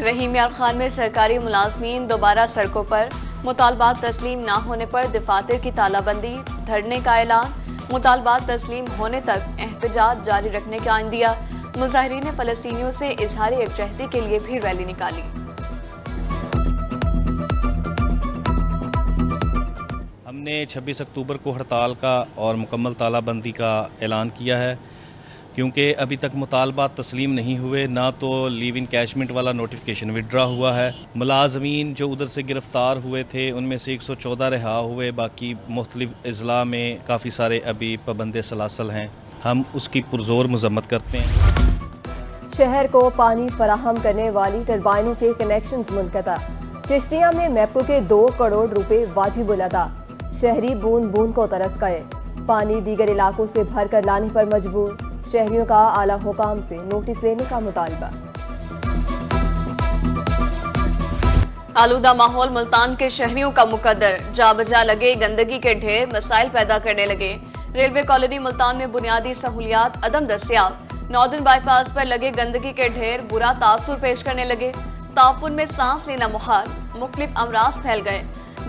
رحیم یار خان میں سرکاری ملازمین دوبارہ سڑکوں پر، مطالبات تسلیم نہ ہونے پر دفاتر کی تالہ بندی، دھرنے کا اعلان، مطالبات تسلیم ہونے تک احتجاج جاری رکھنے کا عندیہ، مظاہرین فلسطینیوں سے اظہار یکجہتی کے لیے بھی ریلی نکالی۔ ہم نے 26 اکتوبر کو ہڑتال کا اور مکمل تالہ بندی کا اعلان کیا ہے، کیونکہ ابھی تک مطالبات تسلیم نہیں ہوئے، نہ تو لیو انکیشمنٹ والا نوٹیفکیشن وڈرا ہوا ہے۔ ملازمین جو ادھر سے گرفتار ہوئے تھے ان میں سے 114 رہا ہوئے، باقی مختلف اضلاع میں کافی سارے ابھی پابند سلاسل ہیں۔ ہم اس کی پرزور مذمت کرتے ہیں۔ شہر کو پانی فراہم کرنے والی ٹربائنوں کے کنیکشنز منقطع، چشتیاں میں میپکو کے 2 کروڑ روپے واجب الادا، شہری بوند بوند کو ترس گئے، پانی دیگر علاقوں سے بھر کر لانے پر مجبور، شہریوں کا اعلیٰ حکام سے نوٹس لینے کا مطالبہ۔ آلودہ ماحول ملتان کے شہریوں کا مقدر، جا بجا لگے گندگی کے ڈھیر مسائل پیدا کرنے لگے، ریلوے کالونی ملتان میں بنیادی سہولیات عدم دستیاب، ناردرن بائی پاس پر لگے گندگی کے ڈھیر برا تاثر پیش کرنے لگے، تعفن میں سانس لینا محال، مختلف امراض پھیل گئے،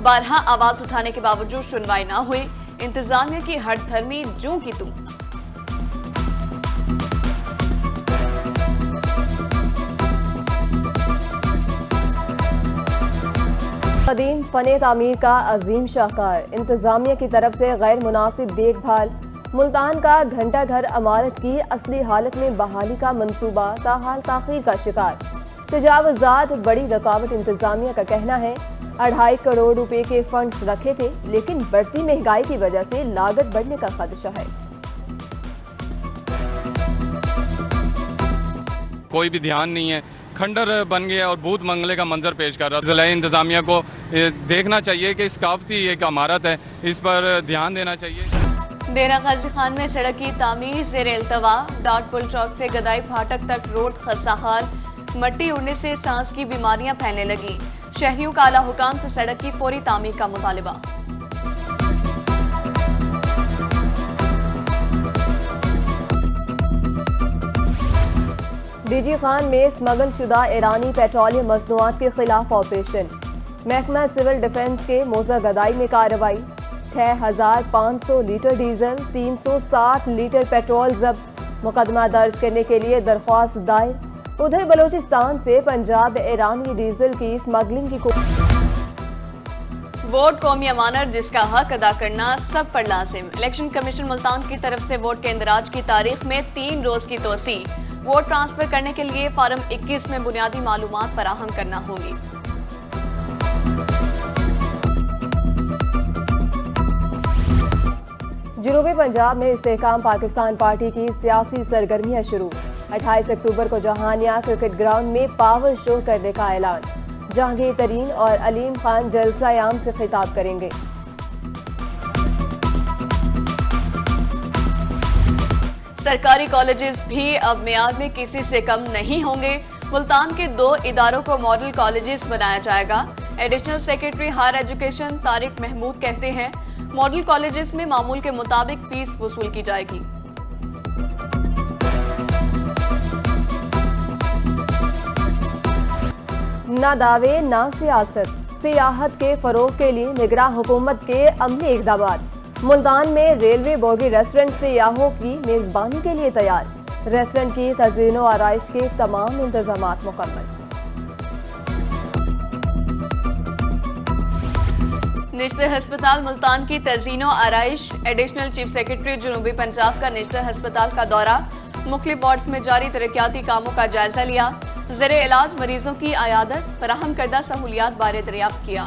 بارہا آواز اٹھانے کے باوجود سنوائی نہ ہوئی، انتظامیہ کی ہٹ دھرمی جوں کی توں۔ قدیم فن تعمیر کا عظیم شاہکار، انتظامیہ کی طرف سے غیر مناسب دیکھ بھال، ملتان کا گھنٹہ گھر عمارت کی اصلی حالت میں بحالی کا منصوبہ تاحال تاخیر کا شکار، تجاوزات بڑی رکاوٹ۔ انتظامیہ کا کہنا ہے 2.5 کروڑ روپے کے فنڈز رکھے تھے، لیکن بڑھتی مہنگائی کی وجہ سے لاگت بڑھنے کا خدشہ ہے۔ کوئی بھی دھیان نہیں ہے، کھنڈر بن گیا اور بھوت منگلے کا منظر پیش کر رہا ہے۔ ضلع انتظامیہ کو دیکھنا چاہیے کہ ثقافتی ایک عمارت ہے، اس پر دھیان دینا چاہیے۔ ڈیرہ غازی خان میں سڑک کی تعمیر زیر التوا، ڈاٹ پل چوک سے گدائی پھاٹک تک روڈ خستہ، مٹی اڑنے سے سانس کی بیماریاں پھیلنے لگیں، شہریوں کا اعلیٰ حکام سے سڑک کی فوری تعمیر کا مطالبہ۔ ڈی جی خان میں اسمگل شدہ ایرانی پیٹرولیم مصنوعات کے خلاف آپریشن، محکمہ سول ڈیفنس کے موزہ گدائی میں کارروائی، 6500 لیٹر ڈیزل، 360 لیٹر پیٹرول ضبط، مقدمہ درج کرنے کے لیے درخواست دائر۔ ادھر بلوچستان سے پنجاب ایرانی ڈیزل کی اسمگلنگ کی ووٹ قومی امانت، جس کا حق ادا کرنا سب پر لازم، الیکشن کمیشن ملتان کی طرف سے ووٹ کے اندراج کی تاریخ میں 3 روز کی توسیع، ووٹ ٹرانسفر کرنے کے لیے فارم 21 میں بنیادی معلومات فراہم کرنا ہوگی۔ جنوبی پنجاب میں استحکام پاکستان پارٹی کی سیاسی سرگرمیاں شروع، 28 اکتوبر کو جہانیہ کرکٹ گراؤنڈ میں پاور شو کرنے کا اعلان، جہانگیر ترین اور علیم خان جلسہ عام سے خطاب کریں گے۔ سرکاری کالجز بھی اب معیار میں کسی سے کم نہیں ہوں گے، ملتان کے 2 اداروں کو ماڈل کالجز بنایا جائے گا، additional secretary higher education Tariq Mahmood کہتے ہیں ماڈل کالجز میں معمول کے مطابق فیس وصول کی جائے گی۔ نہ دعوے نہ سیاست، سیاحت کے فروغ کے لیے نگراں حکومت کے عملی اقدامات، ملتان میں ریلوے بوگی ریسٹورنٹ سیاحوں کی میزبانی کے لیے تیار، ریسٹورنٹ کی تزئین و آرائش کے تمام انتظامات مکمل۔ نجتر ہسپتال ملتان کی تزئین و آرائش، ایڈیشنل چیف سیکرٹری جنوبی پنجاب کا نجتر ہسپتال کا دورہ، مختلف وارڈز میں جاری ترقیاتی کاموں کا جائزہ لیا، زیر علاج مریضوں کی عیادت، فراہم کردہ سہولیات بارے دریافت کیا۔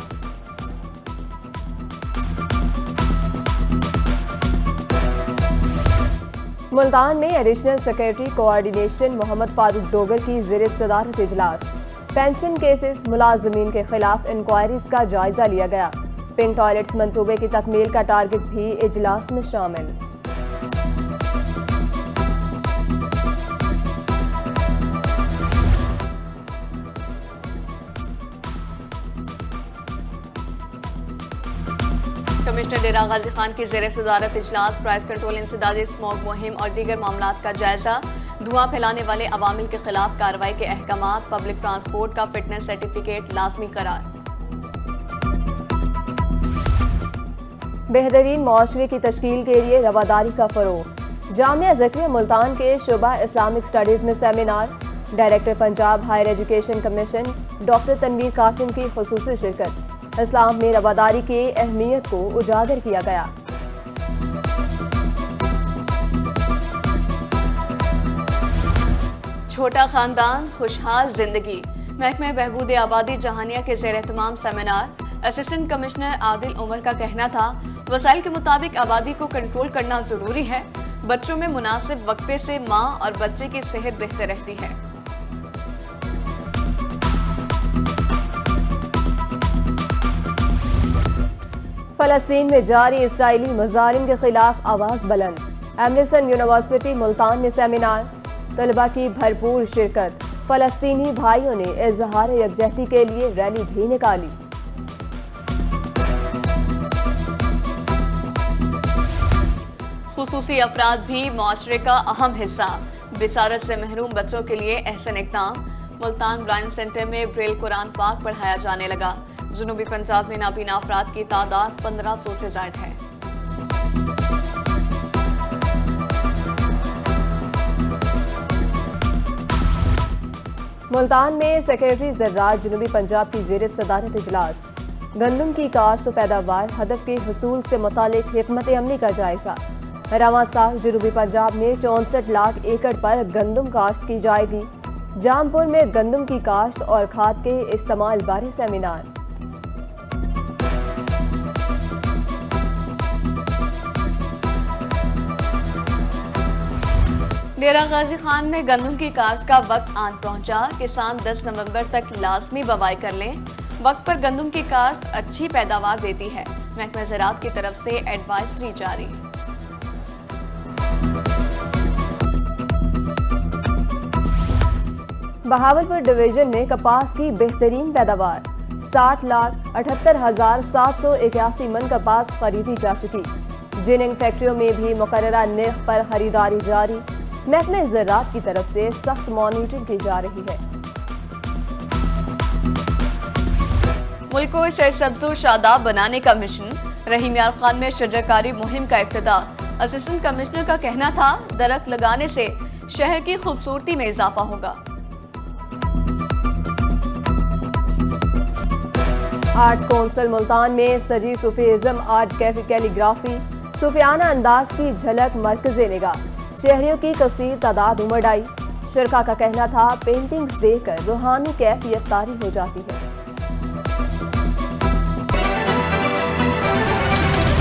ملتان میں ایڈیشنل سیکرٹری کوآرڈینیشن محمد فاروق ڈوگر کی زیر صدارت اجلاس، پینشن کیسز، ملازمین کے خلاف انکوائریز کا جائزہ لیا گیا، پنک ٹوائلٹس منصوبے کی تکمیل کا ٹارگٹ بھی اجلاس میں شامل۔ کمشنر ڈیرہ غازی خان کی زیر صدارت اجلاس، پرائز کنٹرول، انسدادی اسموگ مہم اور دیگر معاملات کا جائزہ، دھواں پھیلانے والے عوامل کے خلاف کارروائی کے احکامات، پبلک ٹرانسپورٹ کا فٹنس سرٹیفکیٹ لازمی قرار۔ بہترین معاشرے کی تشکیل کے لیے رواداری کا فروغ۔ جامعہ زکریہ ملتان کے شعبہ اسلامک اسٹڈیز میں seminar, director Punjab higher education commission doctor Tanveer Qasim کی خصوصی شرکت۔ اسلام میں رواداری کی اہمیت کو اجاگر کیا گیا۔ چھوٹا خاندان خوشحال زندگی، محکمہ بہبود آبادی جہانیہ کے زیر اہتمام سیمینار۔ اسسٹنٹ کمشنر عادل عمر کا کہنا تھا، وسائل کے مطابق آبادی کو کنٹرول کرنا ضروری ہے۔ بچوں میں مناسب وقفے سے ماں اور بچے کی صحت بہتر رہتی ہے۔ فلسطین میں جاری اسرائیلی مظالم کے خلاف آواز بلند۔ ایمرسن یونیورسٹی ملتان میں سیمینار، طلبہ کی بھرپور شرکت۔ فلسطینی بھائیوں نے اظہار یکجہتی کے لیے ریلی بھی نکالی۔ خصوصی افراد بھی معاشرے کا اہم حصہ، بصارت سے محروم بچوں کے لیے احسن اقدام۔ ملتان برائن سینٹر میں بریل قرآن پاک پڑھایا جانے لگا۔ جنوبی پنجاب میں نابینا افراد کی تعداد 1500 سے زائد ہے۔ ملتان میں سیکریٹری زراعت جنوبی پنجاب کی زیر صدارت اجلاس۔ گندم کی کاشت و پیداوار ہدف کے حصول سے متعلق حکمت عملی کا جائزہ۔ رواں سال جنوبی پنجاب میں 64 لاکھ ایکڑ پر گندم کاشت کی جائے گی۔ جامپور میں گندم کی کاشت اور کھاد کے استعمال بارے سیمینار۔ ڈیرہ غازی خان میں گندم کی کاشت کا وقت آن پہنچا۔ کسان 10 نومبر تک لازمی بوائی کر لیں۔ وقت پر گندم کی کاشت اچھی پیداوار دیتی ہے، محکمہ زراعت کی طرف سے ایڈوائزری جاری۔ بہاولپور ڈویژن میں کپاس کی بہترین پیداوار، 60,78,781 من کپاس خریدی جا چکی۔ جننگ فیکٹریوں میں بھی مقررہ نرخ پر خریداری جاری۔ محکمہ زراعت کی طرف سے سخت مانیٹرنگ کی جا رہی ہے۔ ملک کو سرسبز و شاداب بنانے کا مشن، رحیم یار خان میں شجرکاری مہم کا افتتاح۔ اسسٹنٹ کمشنر کا کہنا تھا، درخت لگانے سے شہر کی خوبصورتی میں اضافہ ہوگا۔ آرٹ کونسل ملتان میں سجی صوفیزم آرٹ کیفے کیلیگرافی، صوفیانہ انداز کی جھلک مرکز نگاہ۔ شہریوں کی کثیر تعداد امڑ آئی۔ شرکاء کا کہنا تھا، پینٹنگز دیکھ کر روحانی کیفیت طاری ہو جاتی ہے۔